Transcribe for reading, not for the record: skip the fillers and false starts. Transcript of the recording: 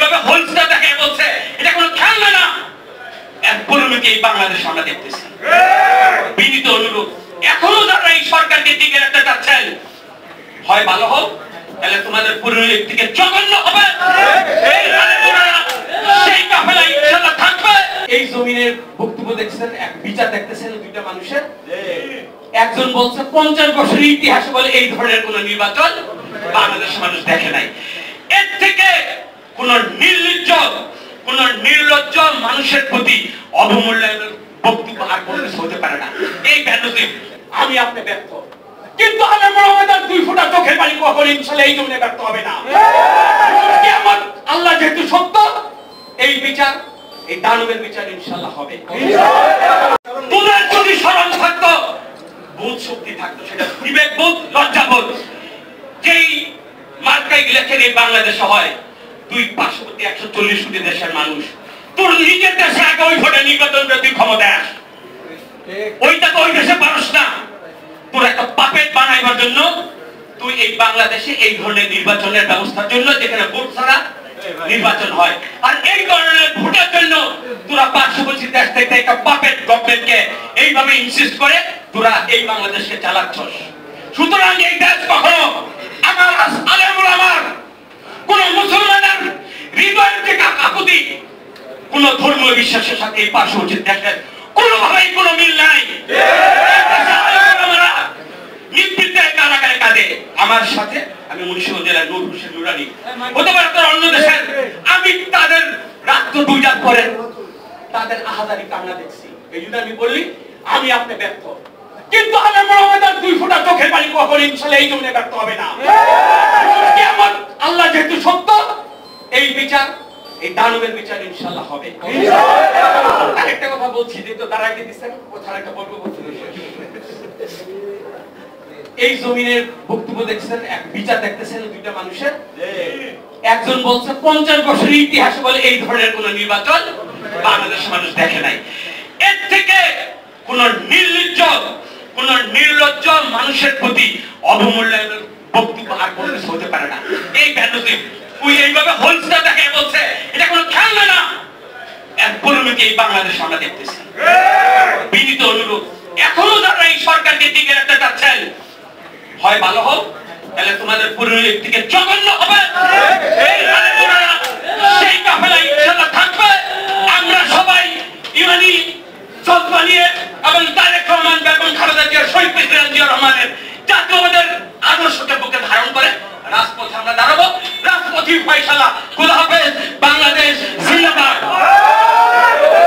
এইভাবে হোলসটা দেখে বলছে এটা কোনো খেলনা না, এক পরিণতি এই বাংলাদেশ আমরা দেখতেছি। বিনীত অনুরোধ, এখনো যারা এই সরকারকে টিকে রাখতে চাচ্ছেন, হয় ভালো হোক, তাহলে তোমাদের পরিণতি থেকে জঘন্য হবে, সেই কাফেলা ইনশাআল্লাহ থাকবে। এই জমিনের বক্তব্য দেখছেন, এক বিচার দেখতেছেন দুইটা মানুষের। একজন বলছে 50 বছরের ইতিহাসে বলে এই ধরনের কোন নির্বাচন বাংলাদেশের মানুষ দেখে নাই। এর থেকে কোন নির্লজ্জ মানুষের প্রতি অবমূল্যায়নের বক্তব্য আর কোনো কিছু হতে পারে না। এই ব্যানজি আমি আপনি ব্যর্থ, কিন্তু আলেম ওলামাদের 2 ফোঁটা চোখের পানি কখনো ইনশাআল্লাহ এই জমিনে ব্যর্থ হবে না। কিয়ামত আল্লাহ যেহেতু সত্য, এই বিচার, এই দানবের বিচার ইনশাআল্লাহ হবে। তোমার যদি স্মরণ থাকতো, বোধ শক্তি থাকতো, সেটা বিবেক বোধ, লজ্জা বোধ, যেই মার্কাই লেখেন এই বাংলাদেশে হয়, 2 পার্শ্ববর্তী 140 কোটি দেশের মানুষ, তোর নিজের দেশে আগে ওই ভোটে নির্বাচন করে তুই ক্ষমতা আস, ওইটা তো ওই দেশে পারস না। তোর একটা পাপেট বানাইবার জন্য তুই এই বাংলাদেশে এই ধরনের নির্বাচনের ব্যবস্থার জন্য, যেখানে ভোট ছাড়া নির্বাচন হয়, আর এই ধরনের ভোটের জন্য তোরা পার্শ্ববর্তী দেশ থেকে একটা পাপেট গভর্নমেন্টকে এইভাবে ইনসিস্ট করে তোরা এই বাংলাদেশকে চালাচ্ছস। সুতরাং এই দেশ কখনো আমার আলেম ওলামার, কোন মুসলমানের হৃদয়ের থেকে আকুতি, কোন ধর্মীয় বিশ্বাসের সাথে এই পার্শ্ববর্তী দেশের কোনোভাবেই কোনো মিল নাই। আমার সাথে আমি মুন্সিগঞ্জ জেলার নূর হোসেন নুরানি, হতে পারে তোর অন্য দেশের, আমি তাদের রাত্র 2টার পরে তাদের আহাজারি কান্না দেখছি। এই জন্য আমি বলি আমি আপনি ব্যর্থ, কিন্তু আলেম ওলামাদের 2 ফোঁটা চোখের পানি কখনো ইনশাআল্লাহ এই জমিনে ব্যর্থ হবে না। কিয়ামত আল্লাহ যেহেতু সত্য, এই বিচার, এই দানবের বিচার ইনশাআল্লাহ হবে। আরেকটা কথা বলছি, যেহেতু দাঁড়াইতে দিচ্ছেন, কথা একটা বলবো। এই জমিনের বক্তব্য দেখছেন, এক বিচার দেখতেছেন দুইটা মানুষের। একজন বলছে 50 বছরের ইতিহাসে বলে এই ধরনের কোন নির্বাচন বাংলাদেশের মানুষ দেখে নাই। এর থেকে কোন নির্লজ্জ মানুষের প্রতি অবমূল্যায়নের বক্তব্য আর কোনো কিছু হতে পারে না। এই ব্যানজি তুই এইভাবে হোলসটা দেখে বলছে এটা কোনো খেলনা না, এক পরিণতি এই বাংলাদেশ আমরা দেখতেছি। বিনীত অনুরোধ, এখনো যারা এই সরকারকে টিকে রাখতে চাচ্ছেন, হয় ভালো হোক, তাহলে তোমাদের পরিণতি থেকে জঘন্য হবে।